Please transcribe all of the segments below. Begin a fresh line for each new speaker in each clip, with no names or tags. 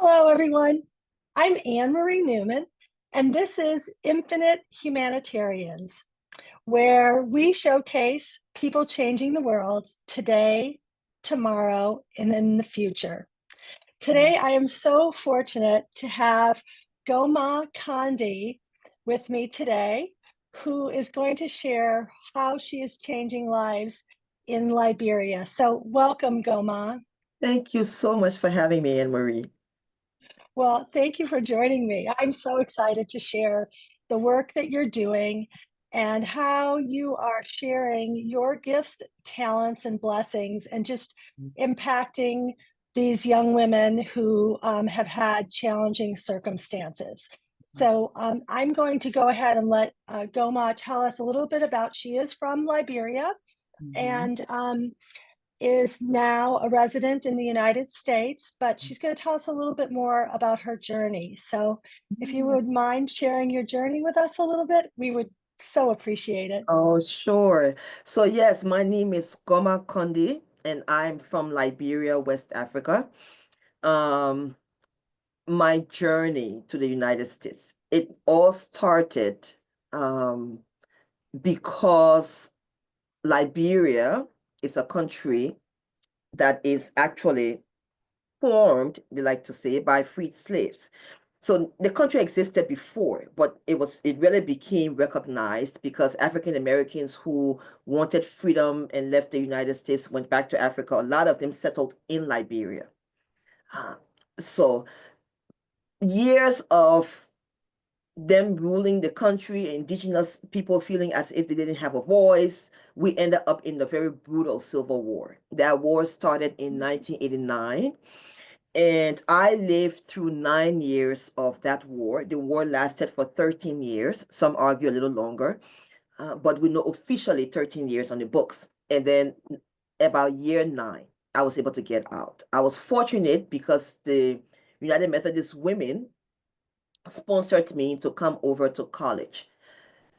Hello, everyone. I'm Anne Marie Newman, and this is Infinite Humanitarians, where we showcase people changing the world today, tomorrow, and in the future. Today, I am so fortunate to have Goumah Conde with me today, who is going to share how she is changing lives in Liberia. So welcome, Goumah.
Thank you so much for having me, Anne Marie.
Well, thank you for joining me. I'm so excited to share the work that you're doing and how you are sharing your gifts, talents, and blessings and just impacting these young women who have had challenging circumstances. So I'm going to go ahead and let Goumah tell us a little bit about, she is from Liberia
Mhm.
and is now a resident in the United States, but she's going to tell us a little bit more about her journey. So if you would mind sharing your journey with us a little bit, we would so appreciate it.
Oh, sure. So yes, my name is Goumah Conde, and I'm from Liberia, West Africa. Um, my journey to the United States, it all started um, because Liberia is a country that is actually formed, they like to say, by freed slaves. So the country existed before, but it really became recognized because African Americans who wanted freedom and left the United States went back to Africa. A lot of them settled in Liberia. Ah, So years of them ruling the country, indigenous people feeling as if they didn't have a voice, we ended up in the very brutal Civil War. That war started in 1989. And I lived through 9 years of that war. The war lasted for 13 years. Some argue a little longer, but we know officially 13 years on the books. And then about year nine, I was able to get out. I was fortunate because the United Methodist Women sponsored me to come over to college.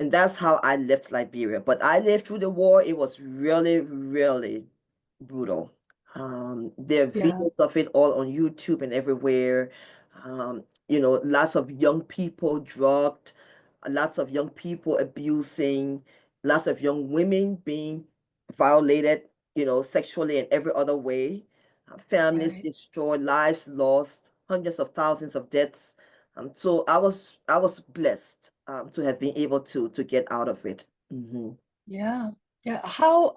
And that's how I left Liberia. But I lived through the war. It was really, really brutal. There are
Yeah,
videos of it all on YouTube and everywhere. Lots of young people drugged, lots of young people abusing, lots of young women being violated, sexually and every other way. Families
right.
destroyed, lives lost, hundreds of thousands of deaths. So I was blessed to have been able to get out of it. Mhm.
Yeah. Yeah. How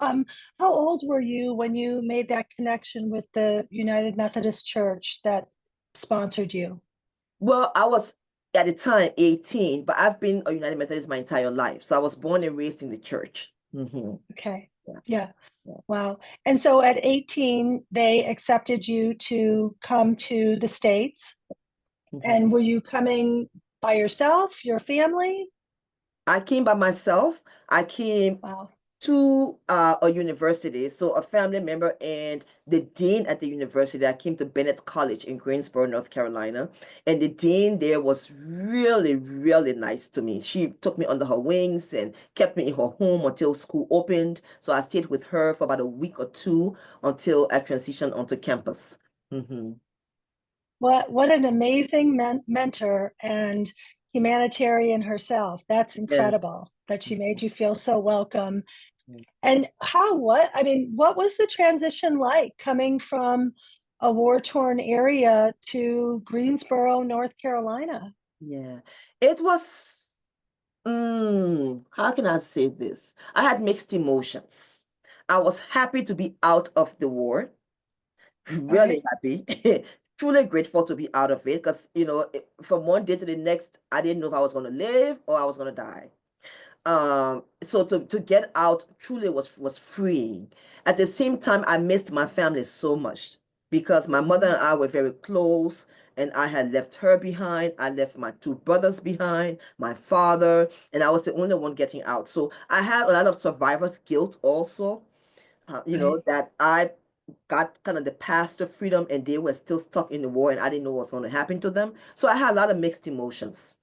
old were you when you made that connection with the United Methodist Church that sponsored you?
Well, I was at the time 18, but I've been a United Methodist my entire life. So I was born and raised in the church.
Okay.
Yeah,
Yeah.
yeah.
Wow. And so at 18, they accepted you to come to the States.
Mhm.
And were you coming by yourself, your family?
I came by myself. I came
Wow.
to a university, so a family member and the dean at the university. I came to Bennett College in Greensboro, North Carolina, and the dean there was really, really nice to me. She took me under her wings and kept me in her home until school opened. So I stayed with her for about a week or two until I transitioned onto campus. Hmm.
What an amazing mentor and humanitarian herself. That's
Yes.
incredible that she made you feel so welcome. And I mean, what was the transition like coming from a war-torn area to Greensboro, North Carolina?
Yeah. It was, how can I say this? I had mixed emotions. I was happy to be out of the war, really
Right.
happy, truly grateful to be out of it because, from one day to the next, I didn't know if I was going to live or I was going to die. So to get out truly was freeing. At the same time, I missed my family so much because my mother
Mhm.
and I were very close, and I had left her behind. I left my two brothers behind, my father, and I was the only one getting out. So I had a lot of survivor's guilt also,
Right.
that I got kind of the path to freedom and they were still stuck in the war and I didn't know what was going to happen to them. So I had a lot of mixed emotions.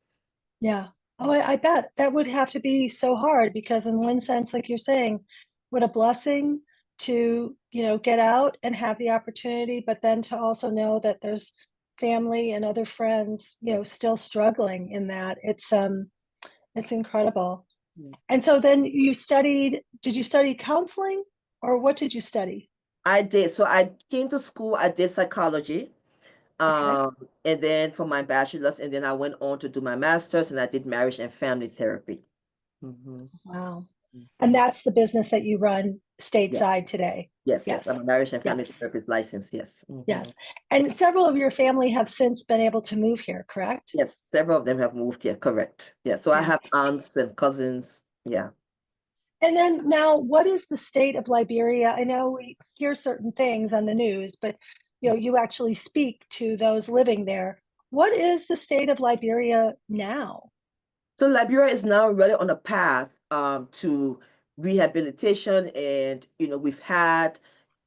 Yeah. Oh, I bet that would have to be so hard because in one sense, like you're saying, what a blessing to, get out and have the opportunity, but then to also know that there's family and other friends, still struggling in that. It's incredible.
Mm.
And so then did you study counseling or what did you study?
I did. So I came to school, I did psychology,
Okay.
and then for my bachelor's, and then I went on to do my master's, and I did marriage and family therapy. Hmm.
Wow. And
Hmm.
that's the business that you run
Yes,
stateside today.
yes. I'm a
Yes.
marriage and family
Yes.
therapist license. Yes. Hmm.
Yes. And several of your family have since been able to move here, correct?
Yes, several of them have moved here, correct. Yeah, so I
Yeah.
have aunts and cousins. Yeah.
And then now, what is the state of Liberia? I know we hear certain things on the news, but you actually speak to those living there. What is the state of Liberia now?
So Liberia is now really on a path to rehabilitation, and we've had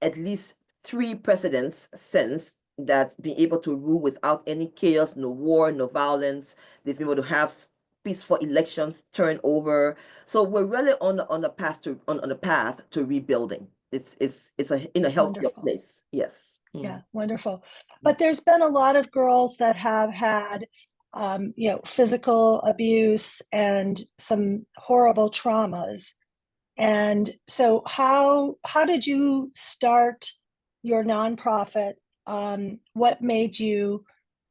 at least three presidents since that's been able to rule without any chaos, no war, no violence. They've been able to have peaceful elections, turnover. So we're really on a path to rebuilding. It's in a healthier
Wonderful.
place. Yes.
Yeah, wonderful. But there's been a lot of girls that have had, physical abuse and some horrible traumas. And so, how did you start your nonprofit? What made you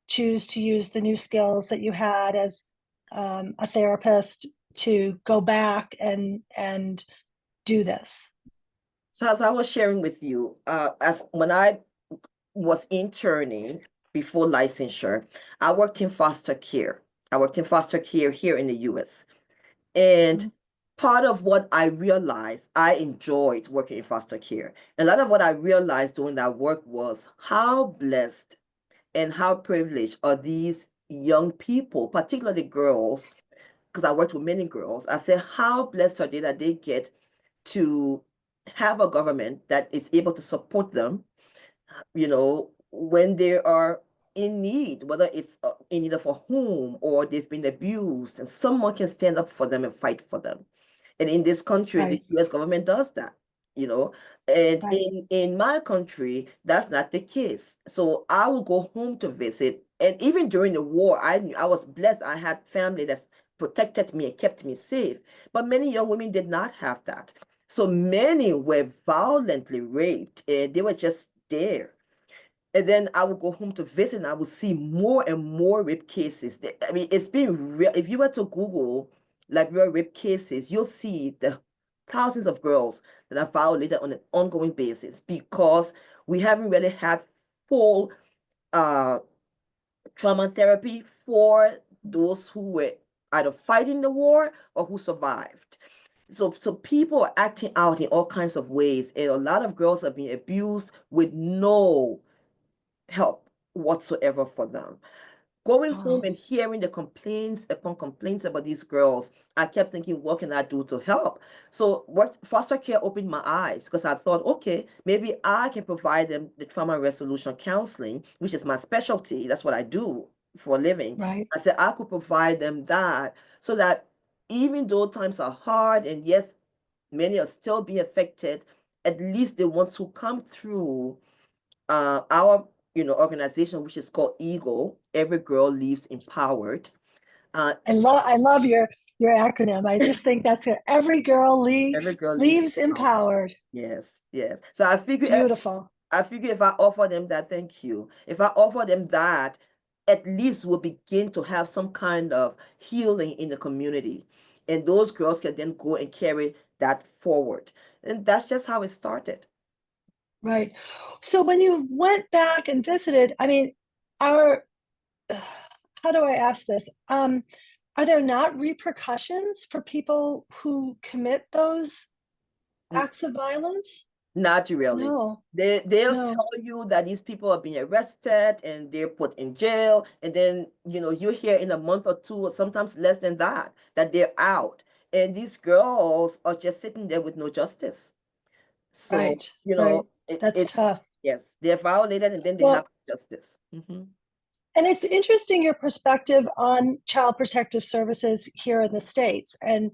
choose to use the new skills that you had as a therapist to go back and do this?
So as I was sharing with you, as when I was interning before licensure, I worked in foster care. I worked in foster care here in the US. And part of what I realized, I enjoyed working in foster care. A lot of what I realized doing that work was how blessed and how privileged are these young people, particularly girls, because I worked with many girls. I said, how blessed are they that they get to have a government that is able to support them, when they are in need, whether it's in need of a home or they've been abused, and someone can stand up for them and fight for them. And in this country, the
Right,
US government does that, you know. And
right,
in my country, that's not the case. So I will go home to visit. And even during the war, I was blessed. I had family that protected me and kept me safe. But many young women did not have that. So many were violently raped and they were just there. And then I would go home to visit and I would see more and more rape cases. I mean, it's been real. If you were to Google Liberia rape cases, you'll see the thousands of girls that are violated on an ongoing basis because we haven't really had full uh, trauma therapy for those who were either fighting the war or who survived. So people are acting out in all kinds of ways, and a lot of girls are being abused with no help whatsoever for them. Going home
wow,
and hearing the complaints upon complaints about these girls, I kept thinking, what can I do to help? So what foster care opened my eyes because I thought, okay, maybe I can provide them the trauma resolution counseling, which is my specialty. That's what I do for a living.
right.
I said I could provide them that so that even though times are hard and yes, many are still being affected, at least the ones who come through our organization, which is called Eagle, Every Girl Leaves Empowered. uh,
I love your acronym. I just think that's it. Every girl
every girl leaves
leaves
empowered.
empowered.
Yes, yes. So I figure
Beautiful.
if I offer them that, thank you, if I offer them that, at least we'll begin to have some kind of healing in the community, and those girls can then go and carry that forward. And that's just how it started.
Right. So when you went back and visited, I mean, are how do I ask this? Are there not repercussions for people who commit those acts of violence?
Not really.
No,
They'll
no,
tell you that these people are being arrested and they're put in jail, and then you hear in a month or two, or sometimes less than that, that they're out. And these girls are just sitting there with no justice. So,
right, right. That's
it
tough.
yes, they're violated and then they have
Well,
justice.
and it's interesting your perspective on child protective services here in the States and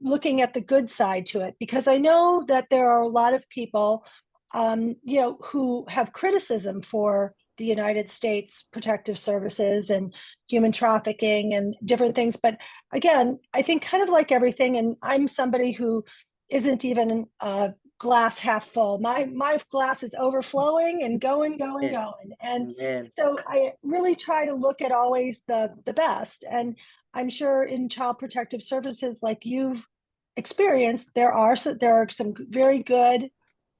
looking at the good side to it, because I know that there are a lot of people who have criticism for the United States Protective Services and human trafficking and different things. But again, I think kind of like everything, and I'm somebody who isn't even glass half full. My glass is overflowing and going, going,
Amen.
going. And
Amen.
so I really try to look at always the best. And I'm sure in child protective services, like you've experienced, there are some very good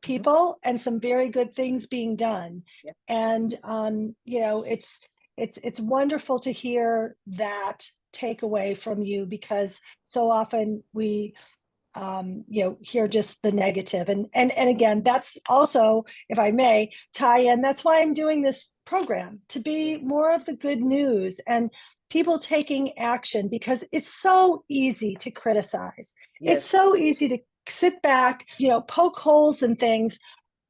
people and some very good things being done.
Yeah.
And you know, it's wonderful to hear that takeaway from you, because so often we you know, hear just the negative. And again, that's also, if I may tie in, that's why I'm doing this program, to be more of the good news and people taking action, because it's so easy to criticize. It's
Yes.
so easy to sit back, you know, poke holes in things,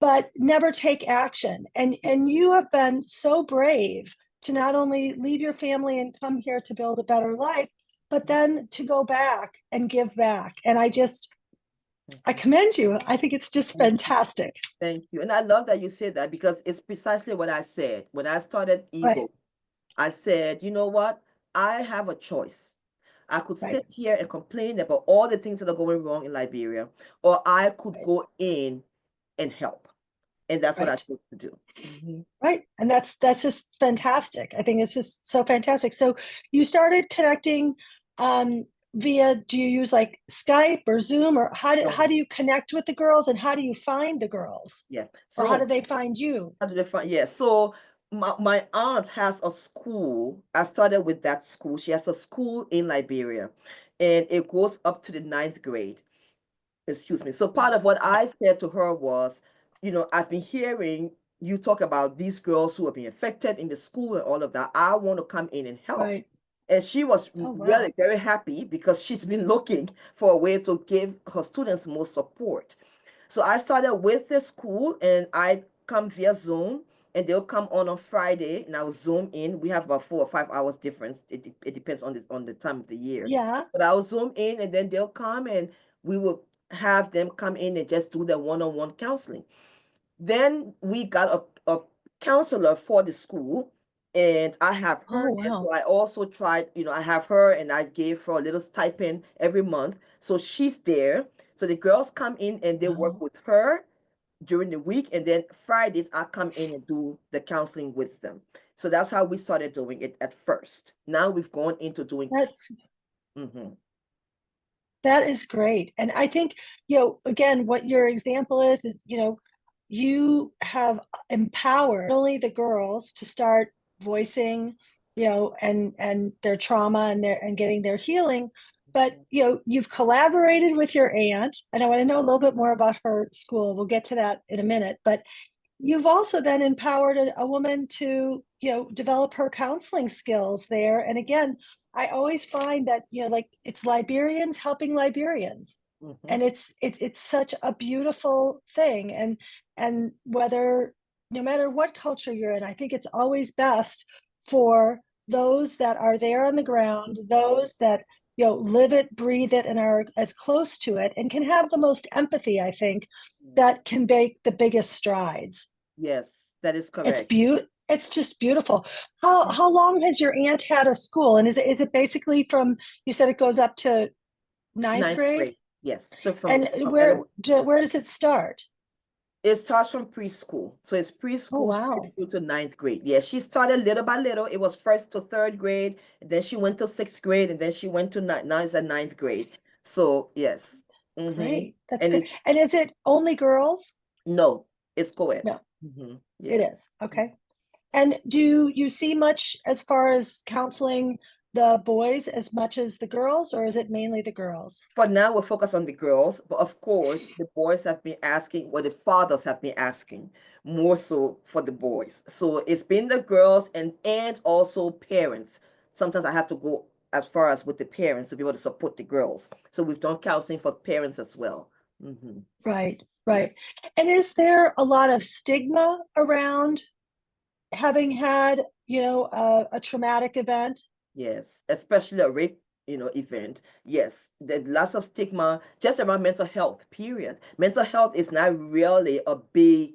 but never take action. And you have been so brave to not only leave your family and come here to build a better life, but then to go back and give back. And I commend you. I think it's just fantastic.
Thank you. And I love that you said that, because it's precisely what I said. When I started
Right,
Eagle, I said, you know what? I have a choice. I could
right,
sit here and complain about all the things that are going wrong in Liberia, or I could
right,
go in and help. And that's what I
right.
chose to do. Mhm.
Right. And that's just fantastic. I think it's just so fantastic. So you started connecting via, do you use like Skype or Zoom, or how
So,
do you connect with the girls, and how do you find the girls?
yeah.
Or how
So
do they find you?
how do they find? Yeah. So my aunt has a school. I started with that school. She has a school in Liberia, and it goes up to the ninth grade. Excuse me. So part of what I said to her was, I've been hearing you talk about these girls who have been affected in the school and all of that. I want to come in and help.
Right.
And she was
Oh,
really
wow.
very happy, because she's been looking for a way to give her students more support. So I started with the school, and I come via Zoom, and they'll come on Friday, and I'll Zoom in. We have about 4 or 5 hours difference. It depends on the time of the year.
Yeah.
But I'll Zoom in, and then they'll come, and we will have them come in and just do the one-on-one counseling. Then we got a counselor for the school, and I have
Oh,
her there.
wow.
So I also tried, I have her, and I gave her a little stipend every month. So she's there. So the girls come in and they work
Wow.
with her during the week, and then Fridays I come in and do the counseling with them. So that's how we started doing it at first. Now we've gone into doing.
That's
Mhm.
That is great. And I think, you know, again, what your example is, you know, you have empowered not only the girls to start voicing, you know, and their trauma and getting their healing, but you know, you've collaborated with your aunt. And I want to know a little bit more about her school. We'll get to that in a minute. But you've also then empowered a woman to, you know, develop her counseling skills there. And again, I always find that, you know, like it's Liberians helping Liberians.
Mhm.
And it's such a beautiful thing. And whether, no matter what culture you're in, I think it's always best for those that are there on the ground, those that, you know, live it, breathe it, and are as close to it and can have the most empathy, I think, that
Yes.
can make the biggest strides.
Yes, that is correct.
It's just beautiful. How long has your aunt had a school? And is it basically from, you said it goes up to ninth
Ninth
grade?
grade. Yes. So
And
from ele-
where does it start?
it starts from preschool. So it's
Oh,
preschool straight
wow.
through to ninth grade. Yeah, she started little by little. It was first to third grade, and then she went to sixth grade, and then she went to ninth. Now it's at ninth grade. So yes. Mm-hmm.
Great. That's
And
great. And is it only girls?
no, it's co-ed.
No,
Mm-hmm.
it
Yeah.
is. Okay. And do you see much as far as counseling the boys as much as the girls, or is it mainly the girls?
For now, we're focused on the girls, but of course, the boys have been asking, well, the fathers have been asking more so for the boys. So it's been the girls and also parents. Sometimes I have to go as far as with the parents to be able to support the girls. So we've done counseling for parents as well. Hmm.
Right,
Yeah.
right. And is there a lot of stigma around having had, you know, a traumatic event?
Yes, especially a rape, event. Yes, there's lots of stigma just around mental health, period. Mental health is not really a big,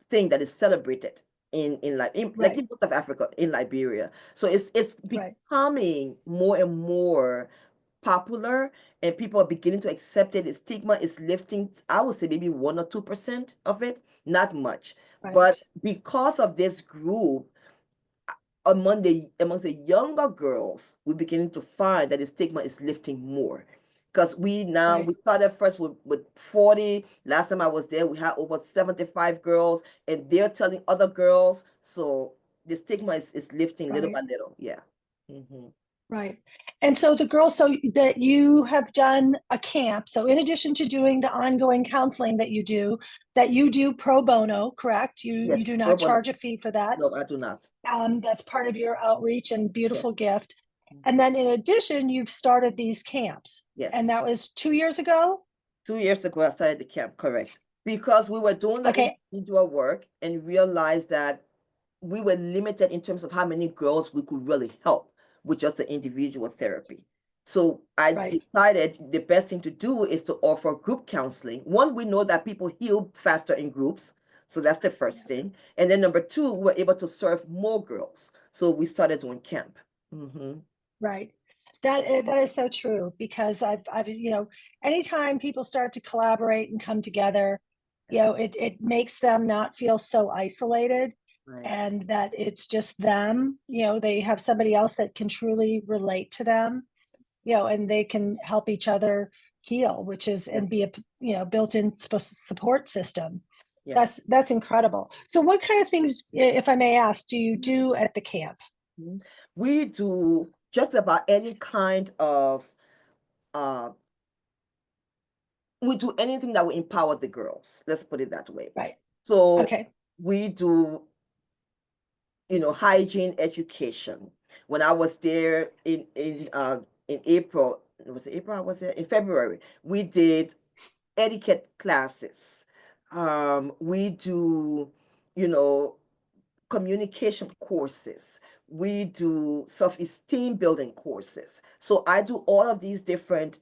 thing that is celebrated. like
Right.
in most of Africa, in Liberia. So it's
Right.
becoming more and more popular, and people are beginning to accept it. The stigma is lifting. I would say maybe 1 or 2% of it, not much.
Right.
But because of this group, among the younger girls, we're beginning to find that the stigma is lifting more. Because we
Right.
started first with 40. Last time I was there, we had over 75 girls, and they're telling other girls. So the stigma is lifting little by
Right.
little. Yeah. Hmm.
Right. And so the girls, so that you have done a camp. So in addition to doing the ongoing counseling that you do pro bono, correct? You
Yes,
do
pro
not
bono.
charge a fee for that.
No, I do not.
That's part of your outreach and
Yes.
beautiful gift. And
Mhm.
then in addition, you've started these camps. And
Yes.
that was 2 years ago.
2 years ago, I started the camp, correct. Because we were doing the
Okay.
individual work and realized that we were limited in terms of how many girls we could really help with just the individual therapy. So I
Right.
decided the best thing to do is to offer group counseling. One, we know that people heal faster in groups. So that's the first
Yeah.
thing. And then number two, we were able to serve more girls. So we started doing camp. Hmm.
Right. That is so true because I've anytime people start to collaborate and come together, it makes them not feel so isolated
Right.
and that it's just them, they have somebody else that can truly relate to them, and they can help each other heal, which is
Yeah.
and be a built-in support system.
Yes.
That's incredible. So what kind of things, if I may ask, do you do at the camp?
Mhm. We do just about any kind of uh we do anything that will empower the girls. Let's put it that way.
Right.
So
Okay.
we do, hygiene education. When I was there in April, was it April? I was there in February. We did etiquette classes. We do, you know, communication courses. We do self-esteem building courses. So I do all of these different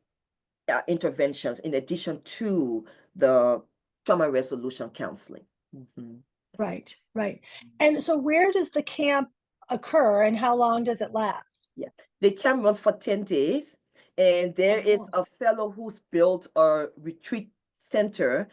interventions in addition to the trauma resolution counseling. Mhm.
Right, right. And so where does the camp occur and how long does it last?
Yeah, the camp runs for 10 days, and there is
Oh,
a fellow who's built a retreat center.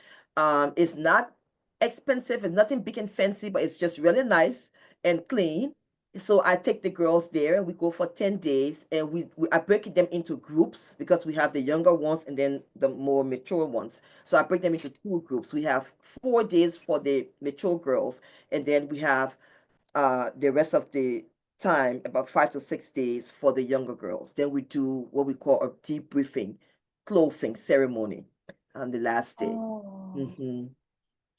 It's not expensive, it's nothing big and fancy, but it's just really nice and clean. So I take the girls there and we go for 10 days, and I break them into groups because we have the younger ones and then the more mature ones. So I break them into two groups. We have 4 days for the mature girls, and then we have the rest of the time, about 5 to 6 days for the younger girls. Then we do what we call a debriefing, closing ceremony on the last day.
oh,
Hmm.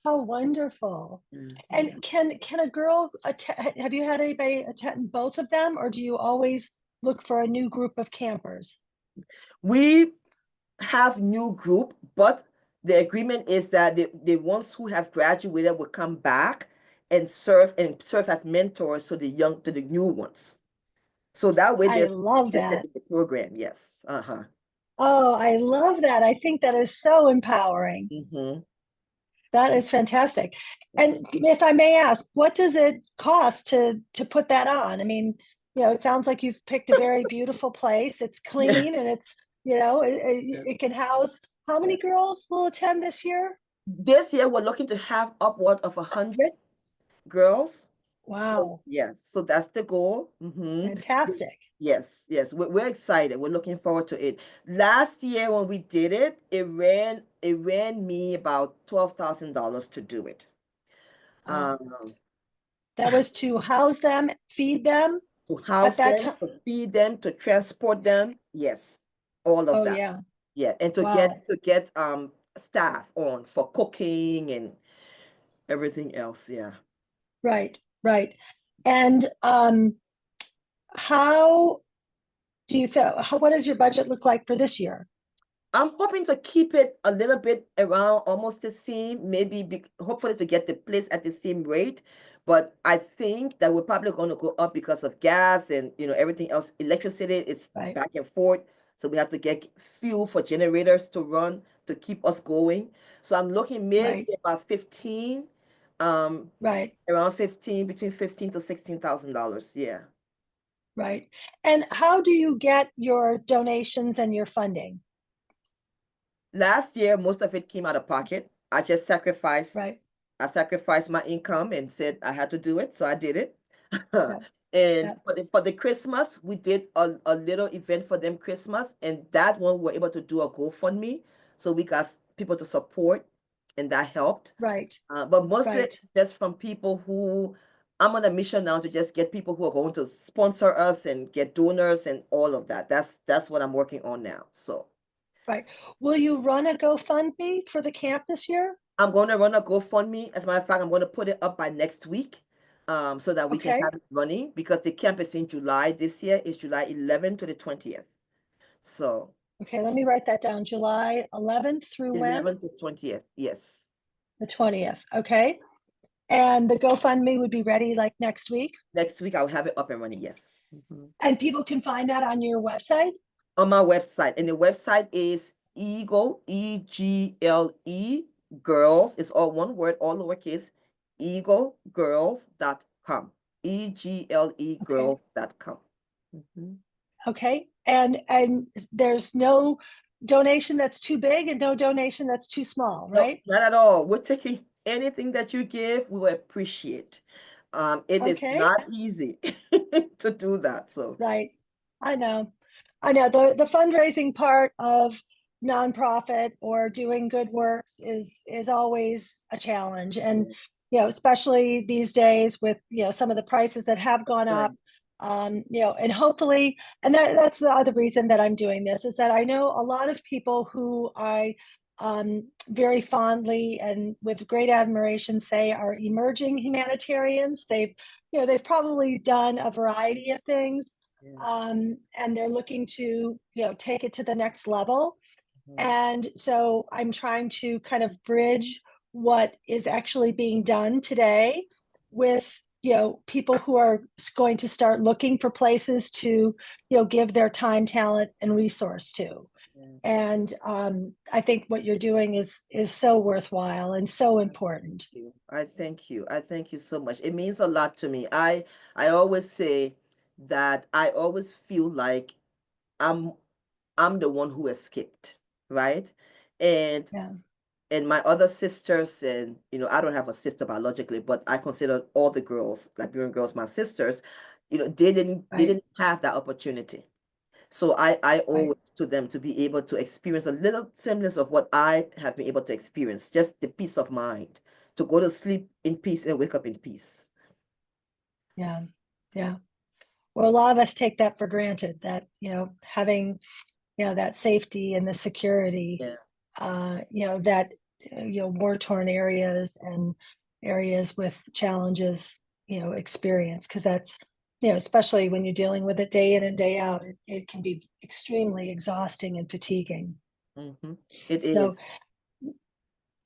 how wonderful.
Hmm.
And can a girl attend, have you had anybody attend both of them, or do you always look for a new group of campers?
We have new group, but the agreement is that the ones who have graduated will come back and serve as mentors to the new ones. So that way
I
they're
love
consistent
that.
in the program. Yes. Uh-huh.
Oh, I love that. I think that is so empowering.
Hmm.
That is fantastic. And if I may ask, what does it cost to put that on? I mean, it sounds like you've picked a very beautiful place. It's
Yeah.
clean and it's, it can house. How
Yeah.
many girls will attend this year?
This year, we're looking to have upward of 100 girls. So,
Wow,
yes, so that's the goal.
fantastic.
Yes, yes, we're excited. We're looking forward to it. Last year when we did it, it ran me about $12,000 to do it.
Wow.
Um,
That was to house them, feed them
to
at
house
that
them,
time.
to feed them, to transport them. Yes, all of
Oh,
that.
yeah.
Yeah, and to
Wow.
get staff on for cooking and everything else. Yeah.
Right, right. And how do you think, what does your budget look like for this year?
I'm hoping to keep it a little bit around almost the same, maybe hopefully to get the place at the same rate. But I think that we're probably going to go up because of gas and everything else. Electricity is
Right,
back and forth, so we have to get fuel for generators to run to keep us going. So I'm looking maybe
right.
about 15.
Right,
Around between 15 to $16,000. Yeah.
right. And how do you get your donations and your funding?
Last year, most of it came out of pocket.
Right,
I sacrificed my income and said I had to do it, so I did it.
yeah,
And
yeah,
for the Christmas, we did a little event for them Christmas, and that one we were able to do a GoFundMe, so we got people to support, and that helped.
right,
But mostly
right,
just from people who I'm on a mission now to just get people who are going to sponsor us and get donors and all of that. That's what I'm working on now. So
right. Will you run a GoFundMe for the camp this year?
I'm going to run a GoFundMe. As a matter of fact, I'm going to put it up by next week, so that we can
Okay,
have it running because the camp is in July this year. It's July 11th to the 20th. So
okay, let me write that down. July 11th through when?
11th to 20th. Yes.
The 20th, okay? And the GoFundMe would be ready like next week?
Next week I'll have it up and running. Yes.
And people can find that on your website?
On my website, and the website is Eagle, EGLE, girls, it's all one word, all lowercase, eaglegirls.com, EGLE
Okay,
girls.com. Mhm.
okay. And there's no donation that's too big and no donation that's too small,
No,
right?
not at all. We're taking anything that you give, we will appreciate. It is
Okay,
not easy to do that. So
right. I know. I know the fundraising part of nonprofit or doing good work is always a challenge. And
yeah,
especially these days with some of the prices that have gone
right.
up. And hopefully, and that's the other reason that I'm doing this is that I know a lot of people who I very fondly and with great admiration say are emerging humanitarians. They've probably done a variety of things,
Yeah.
and they're looking to take it to the next level.
Mhm.
And so I'm trying to kind of bridge what is actually being done today with people who are going to start looking for places to give their time, talent, and resource to.
Yeah.
And I think what you're doing is so worthwhile and so important.
You. I thank you. I thank you so much. It means a lot to me. I always say that I always feel like I'm I'm the one who escaped, right? And
Yeah,
and my other sisters, and I don't have a sister biologically, but I consider all the girls, Liberian girls, my sisters. They
right,
didn't have that opportunity. So I owe
right.
it to them to be able to experience a little semblance of what I have been able to experience, just the peace of mind, to go to sleep in peace and wake up in peace.
Yeah, yeah. Well, a lot of us take that for granted, that having that safety and the security,
Yeah.
that war-torn areas and areas with challenges experience, because that's especially when you're dealing with it day in and day out, it can be extremely exhausting and fatiguing.
Hmm. It
So
is.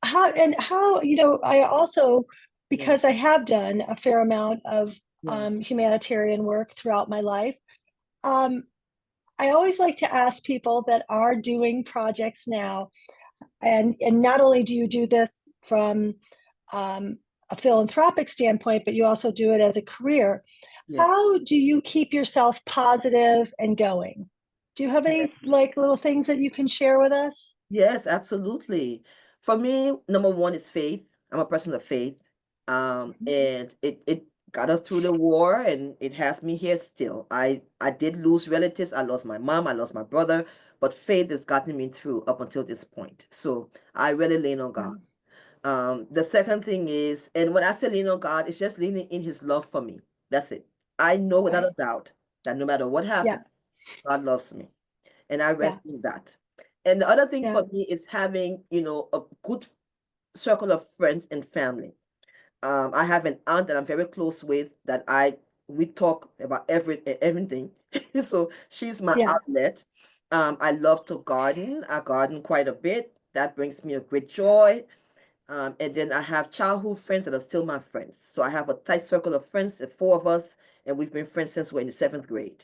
how I also,
Yeah.
because I have done a fair amount of
Yeah.
humanitarian work throughout my life, um, I always like to ask people that are doing projects now, and not only do you do this from um, a philanthropic standpoint, but you also do it as a career.
Yes.
How do you keep yourself positive and going? Do you have any like little things that you can share with us?
Yes, absolutely. For me, number one is faith. I'm a person of faith. And it got us through the war, and it has me here still. I did lose relatives. I lost my mom, I lost my brother, but faith has gotten me through up until this point. So I really lean on
Yeah,
God. The second thing is, and when I say lean on God, it's just leaning in his love for me. That's it. I know without a
right.
doubt that no matter what
Yeah,
happens, God loves me, and I
yeah,
rest in that. And the other thing
yeah,
for me is having, a good circle of friends and family. I have an aunt that I'm very close with, that we talk about everything. So she's my
yeah.
outlet. I love to garden. I garden quite a bit. That brings me a great joy. And then I have childhood friends that are still my friends. So I have a tight circle of friends, the four of us, and we've been friends since we're in the seventh grade.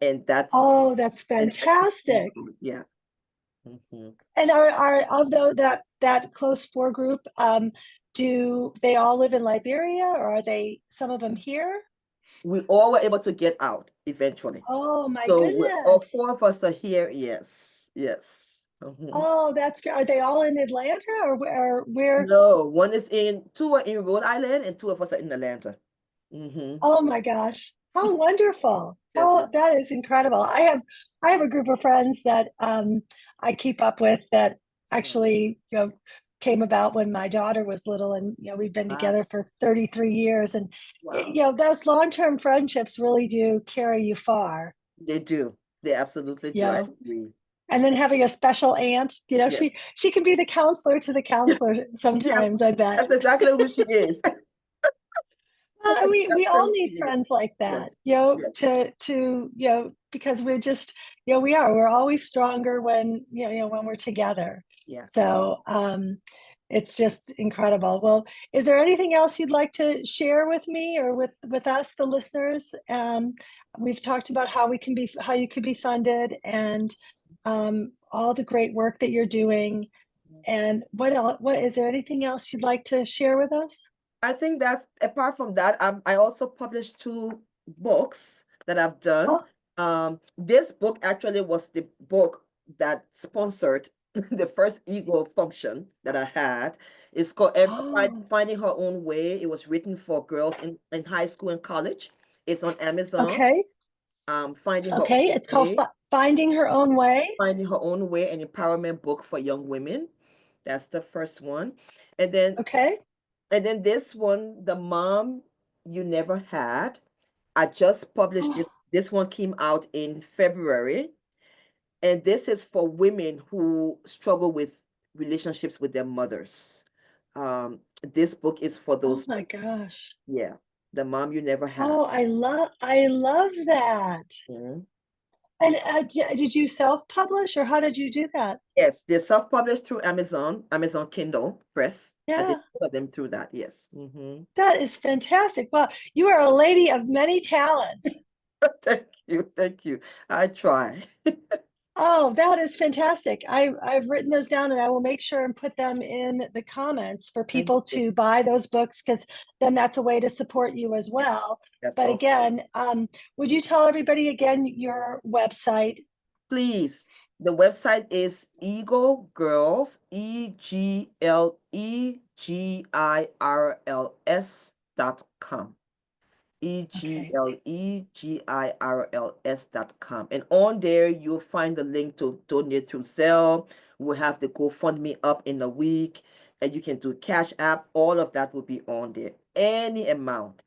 And
Oh, that's
and that's
fantastic.
yeah. Hmm.
And are of that close four group, do they all live in Liberia, or are they some of them here?
We all were able to get out eventually.
Oh my
So all
goodness.
four of us are here. Yes, yes.
Oh, that's good. Are they all in Atlanta, or where?
No, two are in Rhode Island, and two of us are in Atlanta.
Oh my gosh. How wonderful.
Yes,
Oh, that is incredible. I have a group of friends that I keep up with that actually, came about when my daughter was little, and we've been
wow,
together for 33 years, and
wow.
those long-term friendships really do carry you far.
They do. They absolutely
You
do. I
know,
agree.
and then having a special aunt,
Yes.
she can be the counselor to the counselor
Yeah,
sometimes, I bet.
that's exactly who she is.
Well,
That's
and we
exactly
all
who she
need
is.
friends like that,
Yes, yes,
because we're just, we're always stronger when, when we're together.
yes.
So, it's just incredible. Well, is there anything else you'd like to share with me or with us, the listeners? We've talked about how you could be funded, and all the great work that you're doing. And what else, is there anything else you'd like to share with us?
I think that's apart from that, I also published two books that I've done.
Oh,
This book actually was the book that sponsored the first Eagle function that I had. It's called
oh,
Finding Her Own Way. It was written for girls in high school and college. It's on Amazon.
okay.
Finding Her
Okay,
Own
it's called
Way,
Finding Her Own Way.
Finding Her Own Way, an empowerment book for young women. That's the first one. And then
Okay.
and then this one, The Mom You Never Had. I just published it.
Oh,
This one came out in February. And this is for women who struggle with relationships with their mothers. This book is for
oh
those
my
women.
gosh.
Yeah. The Mom You Never Had.
Oh, I love that.
Mhm.
And did you self-publish, or how did you do that?
Yes, they're self-published through Amazon, Amazon Kindle Press. I did
Yeah,
all of them through that. Yes.
that is fantastic. Well, you are a lady of many talents.
Thank you. Thank you. I try.
Oh, that is fantastic. I've written those down, and I will make sure and put them in the comments for
Thank
people
you.
to buy those books, because then that's a way to support you as well.
That's
But
awesome.
again, would you tell everybody again your website?
Please, the website is Eagle Girls, EGLEGIRLS.com.
Okay,
EGLEGIRLS.com. And on there, you'll find the link to donate through Zelle. We'll have the GoFundMe up in a week, and you can do Cash App. All of that will be on there. Any amount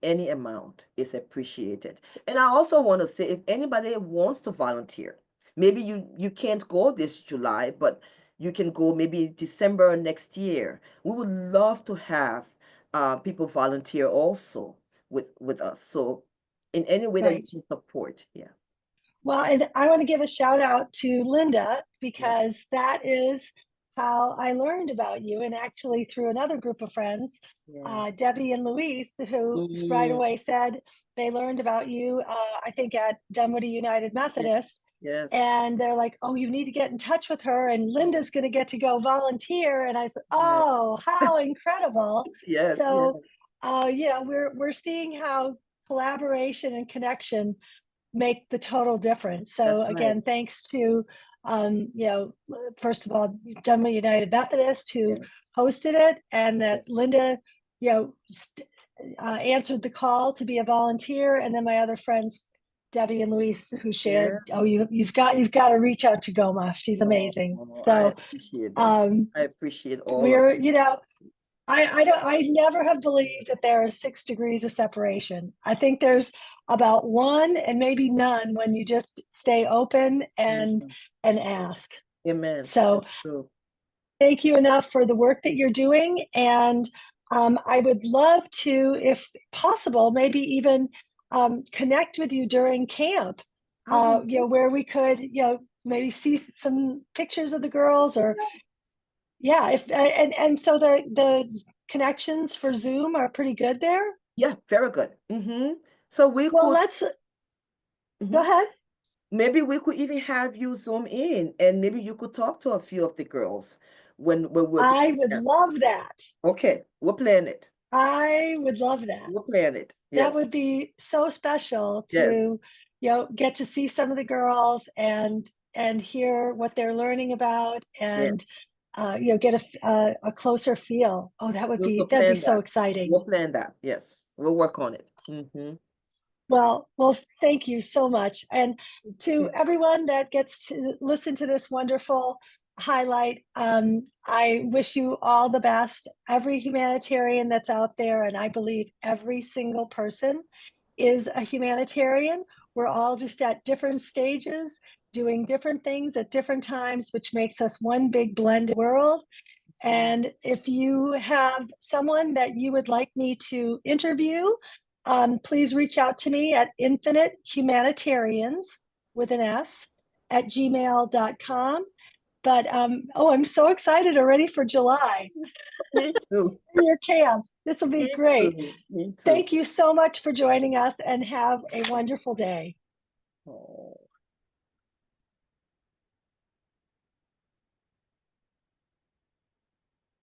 is appreciated. And I also want to say, if anybody wants to volunteer, maybe you can't go this July, but you can go maybe December next year. We would love to have people volunteer also with us. So in any way that you
right.
can support, yeah,
Well, and I want to give a shout out to Linda,
yeah,
because that is how I learned about you, and actually through another group of friends,
yeah.
Debbie and Louise, who right
Mm,
away said they learned about you, I think at Dunwoody United
yeah,
Methodist.
yes.
And they're like, "Oh, you need to get in touch with her, and
Oh,
Linda's going to get to go volunteer." And I said,
yeah.
"Oh, how incredible!"
Yes, yes,
So, we're seeing how collaboration and connection make the total difference.
that's
So
right.
again, thanks to first of all, Dunwoody United Methodist, who
Yes,
hosted it, and
yes,
that Linda, answered the call to be a volunteer, and then my other friends, Debbie and Luis, who
yeah.
shared, "Oh, you've got to reach out to Goumah. She's amazing."
Oh, I
So
appreciate that.
um,
I appreciate all of
we're, I never have believed that there are 6 degrees of separation. I think there's about one and maybe none when you just stay open and
Mhm.
ask.
Amen.
So
That's true.
thank you enough for the work that you're doing, and I would love to, if possible, maybe even connect with you during camp.
I will.
Where we could, maybe see some pictures of the girls, or yeah, if and so the connections for Zoom are pretty good there.
Yeah, very good. So we
Well,
could,
let's go
mhm.
ahead.
Maybe we could even have you zoom in and maybe you could talk to a few of the girls. when we're
I would
yeah.
love that.
Okay, we'll plan it.
I would love that.
We'll plan it.
That
Yes.
would be so special
Yes.
to, get to see some of the girls and hear what they're learning about
Yes.
and get a closer feel. Oh,
We'll
that'd be
plan
so
that.
exciting.
We'll plan that. Yes. We'll work on it.
Well, thank you so much. And to everyone that gets to listen to this wonderful highlight, I wish you all the best. Every humanitarian that's out there, and I believe every single person is a humanitarian. We're all just at different stages, doing different things at different times, which makes us one big blended world. And if you have someone that you would like me to interview, please reach out to me at infinitehumanitarians with an S at gmail.com. But I'm so excited already for July,
Me too.
for your camp. This will be
Me
great.
too. Me too.
Thank you so much for joining us and have a wonderful day.
Oh.